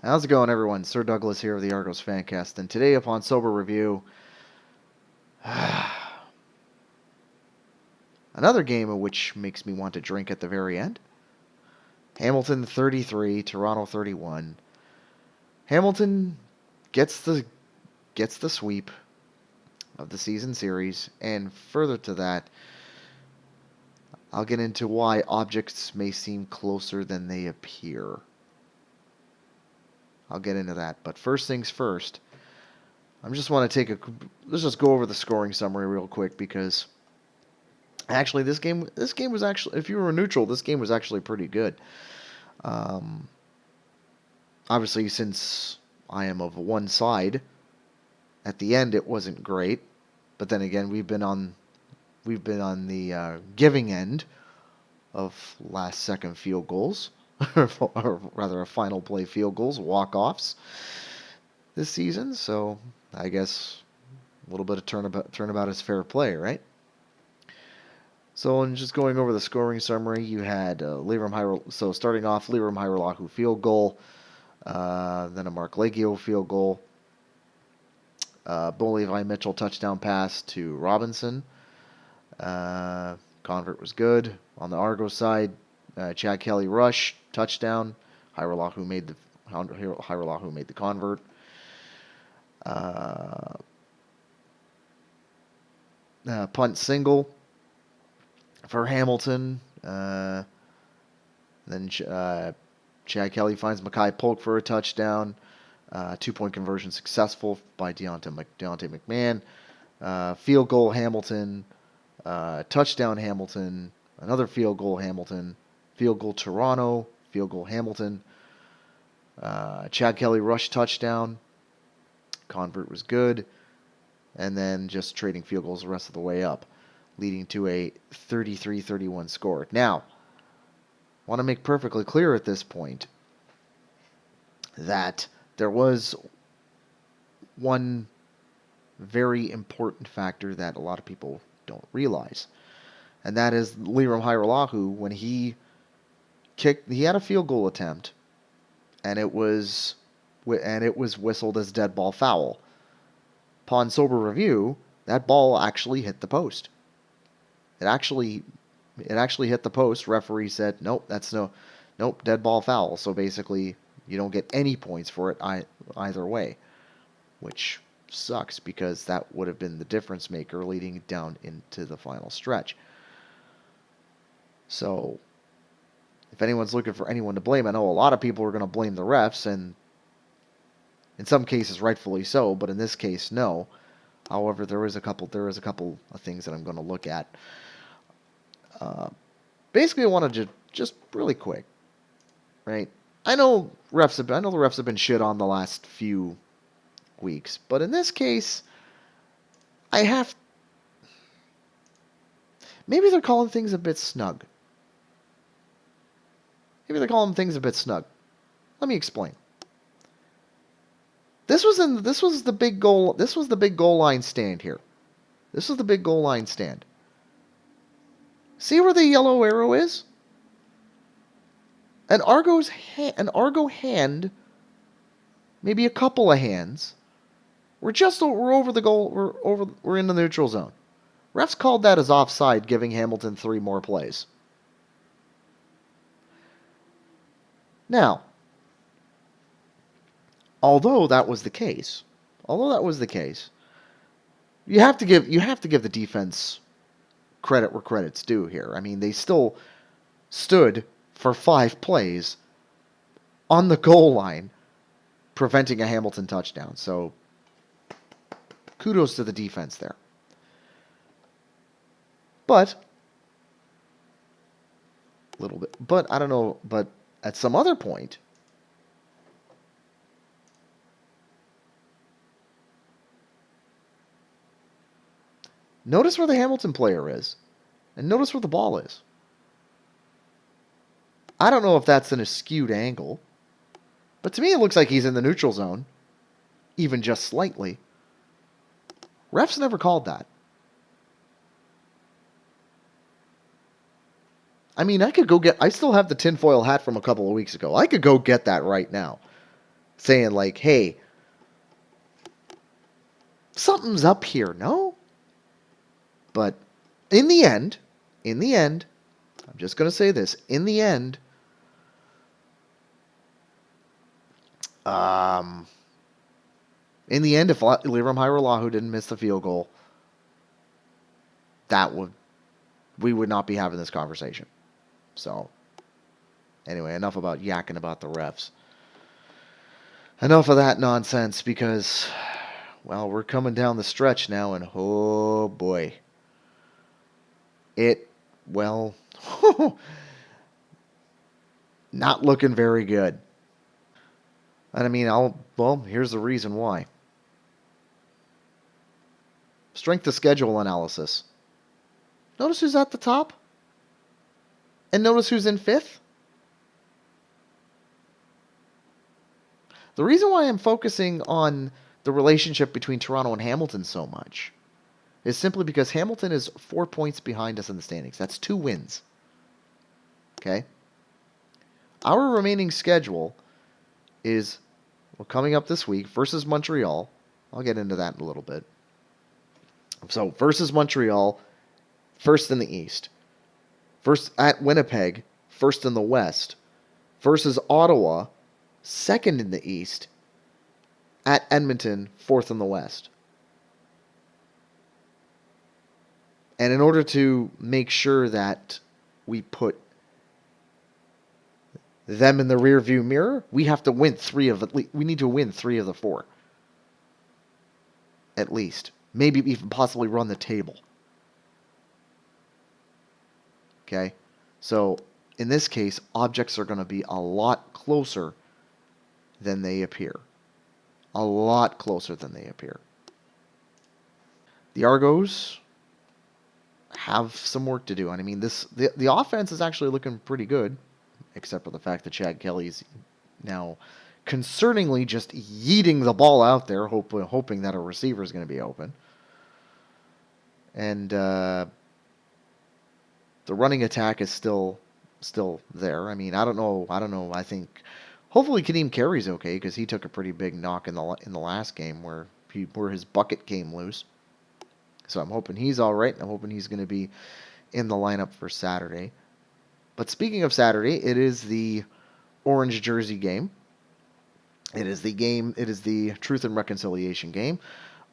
How's it going, everyone? Sir Douglas here of the Argos Fancast, and today, upon sober review, another game of which makes me want to drink at the very end. Hamilton 33, Toronto 31. Hamilton gets the sweep of the season series, and further to that, I'll get into why objects may seem closer than they appear. I'll get into that, but first things first. Let's just go over the scoring summary real quick because actually this game was actually, if you were neutral, this game was actually pretty good. Um, Obviously, since I am of one side, at the end it wasn't great, but then again we've been on the giving end of last second field goals, or rather, a final play field goals, walk offs this season. So I guess a little bit of turnabout is fair play, right? So, in just going over the scoring summary, you had so starting off, Liram Hajrullahu field goal, then a Mark Leggio field goal, Bo Levi Mitchell touchdown pass to Robinson. Convert was good. On the Argos side, Chad Kelly rush touchdown. Hajrullahu made the convert. Punt single for Hamilton. Then Chad Kelly finds Mackay Polk for a touchdown. 2-point conversion successful by Deontay McMahon. Field goal Hamilton. Touchdown Hamilton. Another field goal Hamilton. Field goal Toronto. Field goal Hamilton. Chad Kelly rush touchdown. Convert was good. And then just trading field goals the rest of the way up, leading to a 33-31 score. Now, I want to make perfectly clear at this point that there was one very important factor that a lot of people don't realize, and that is Liram Hajrullahu, when he had a field goal attempt, and it was whistled as dead ball foul. Upon sober review, that ball actually hit the post. It actually hit the post. Referee said, nope, dead ball foul. So basically, you don't get any points for it either way, which sucks because that would have been the difference maker leading down into the final stretch. So, if anyone's looking for anyone to blame, I know a lot of people are going to blame the refs, and in some cases rightfully so, but in this case, no. However, there is a couple of things that I'm going to look at. Basically, I wanted to just really quick, right? I know the refs have been shit on the last few weeks, but in this case, maybe they're calling things a bit snug. Let me explain. This was the big goal line stand here. This was the big goal line stand. See where the yellow arrow is? An Argo hand, maybe a couple of hands. We're over the goal. We're in the neutral zone. Refs called that as offside, giving Hamilton 3 more plays. Now, although that was the case, you have to give the defense credit where credit's due here. I mean, they still stood for 5 plays on the goal line, preventing a Hamilton touchdown. So, kudos to the defense there. But I don't know, but at some other point, notice where the Hamilton player is, and notice where the ball is. I don't know if that's an skewed angle, but to me it looks like he's in the neutral zone, even just slightly. Refs never called that. I mean, I still have the tinfoil hat from a couple of weeks ago. I could go get that right now. saying like, hey, something's up here, no? But in the end, I'm just going to say this, in the end, um, if Liram Hajrullahu didn't miss the field goal, we would not be having this conversation. So, anyway, enough about yakking about the refs. Enough of that nonsense because, well, we're coming down the stretch now, and oh boy. Well, not looking very good. And I mean, here's the reason why. Strength of schedule analysis. Notice who's at the top? And notice who's in fifth? The reason why I'm focusing on the relationship between Toronto and Hamilton so much is simply because Hamilton is 4 points behind us in the standings. That's 2 wins. Okay? Our remaining schedule is, coming up this week, versus Montreal. I'll get into that in a little bit. So, versus Montreal, first in the East. First at Winnipeg, first in the West. Versus Ottawa, second in the East. At Edmonton, fourth in the West. And in order to make sure that we put them in the rearview mirror, we have to win we need to win 3 of the 4. At least. Maybe even possibly run the table. Okay? So, in this case, objects are going to be a lot closer than they appear. A lot closer than they appear. The Argos have some work to do. And I mean, the offense is actually looking pretty good, except for the fact that Chad Kelly's now concerningly just yeeting the ball out there, hoping that a receiver is going to be open. And the running attack is still there. I mean, I don't know. I think hopefully Kadeem Carey's okay because he took a pretty big knock in the last game where his bucket came loose. So I'm hoping he's all right. I'm hoping he's going to be in the lineup for Saturday. But speaking of Saturday, it is the orange jersey game. It is the Truth and Reconciliation game.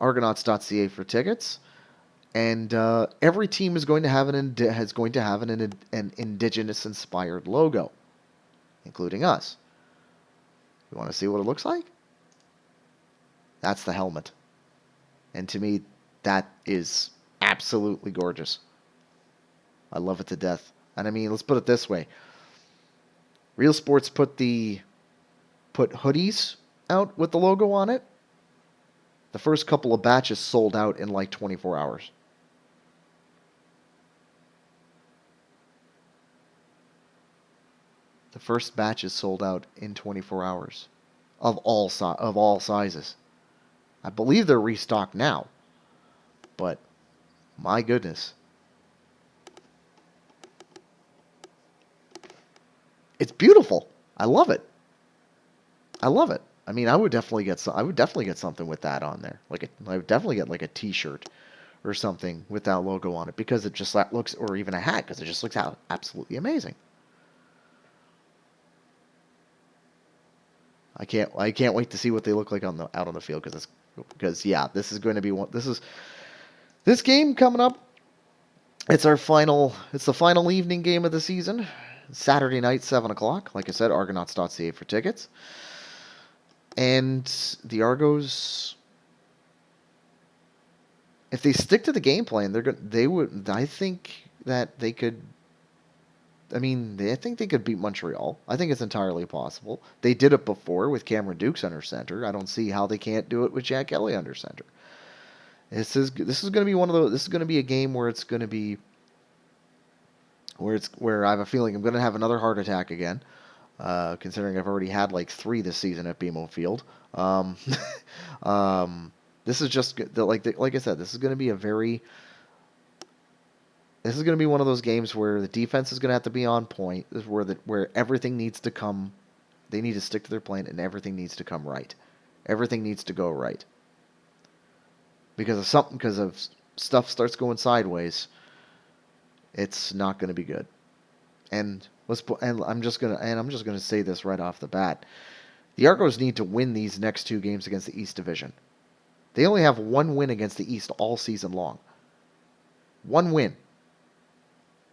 Argonauts.ca for tickets. And every team is going to have an indigenous-inspired logo, including us. You want to see what it looks like? That's the helmet. And to me, that is absolutely gorgeous. I love it to death. And I mean, let's put it this way. Real Sports put hoodies out with the logo on it. The first couple of batches sold out in like 24 hours. The first batch is sold out in 24 hours of all sizes. I believe they're restocked now. But my goodness. It's beautiful. I love it. I mean, I would definitely get something with that on there. I would definitely get like a t-shirt or something with that logo on it because it just looks, or even a hat because it just looks absolutely amazing. I can't wait to see what they look like out on the field because this is going to be this game coming up. It's the final evening game of the season. Saturday night, 7 o'clock. Like I said, Argonauts.ca for tickets. And the Argos, if they stick to the game plan, I think that they could. I think they could beat Montreal. I think it's entirely possible. They did it before with Cameron Dukes under center. I don't see how they can't do it with Jack Kelly under center. This is going to be This is going to be a game where it's going to be where I have a feeling I'm going to have another heart attack again. Considering I've already had like 3 this season at BMO Field. This is just like I said. This is going to be one of those games where the defense is going to have to be on point. Where everything needs to come They need to stick to their plan, and everything needs to come right. Everything needs to go right. Because of stuff starts going sideways, it's not going to be good. And I'm just gonna say this right off the bat. The Argos need to win these next 2 games against the East Division. They only have 1 win against the East all season long. 1 win.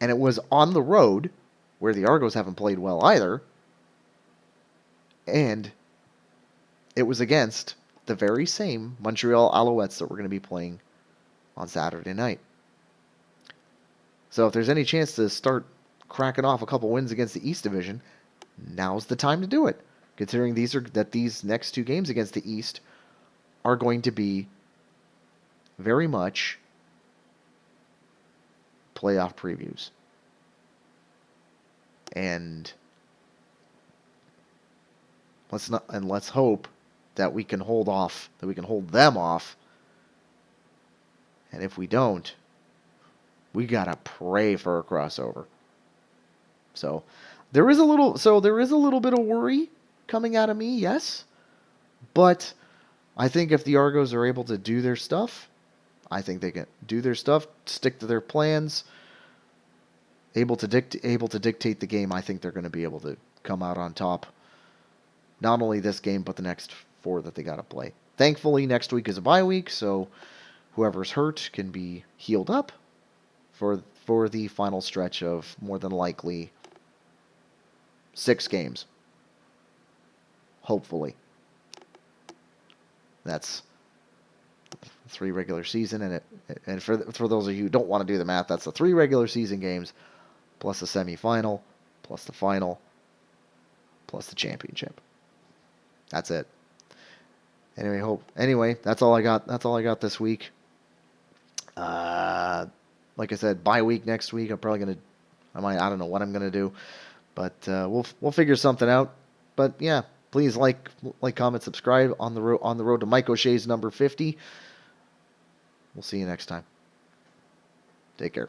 And it was on the road, where the Argos haven't played well either. And it was against the very same Montreal Alouettes that we're going to be playing on Saturday night. So if there's any chance to start cracking off a couple wins against the East Division, now's the time to do it. Considering these next 2 games against the East are going to be very much playoff previews. And let's hope that we can hold them off. And if we don't, we gotta pray for a crossover. So there is a little bit of worry coming out of me, yes. But I think if the Argos are able to do their stuff, I think they can do their stuff, stick to their plans, able to dictate the game. I think they're going to be able to come out on top. Not only this game, but the next 4 that they got to play. Thankfully, next week is a bye week, so whoever's hurt can be healed up for the final stretch of more than likely 6 games. Hopefully. That's 3 regular season, and for those of you who don't want to do the math, that's the 3 regular season games, plus the semifinal, plus the final, plus the championship. That's it. Anyway, that's all I got. That's all I got this week. Like I said, bye week next week. I don't know what I'm gonna do, but we'll figure something out. But yeah, please like, comment, subscribe on the road to Mike O'Shea's number 50. We'll see you next time. Take care.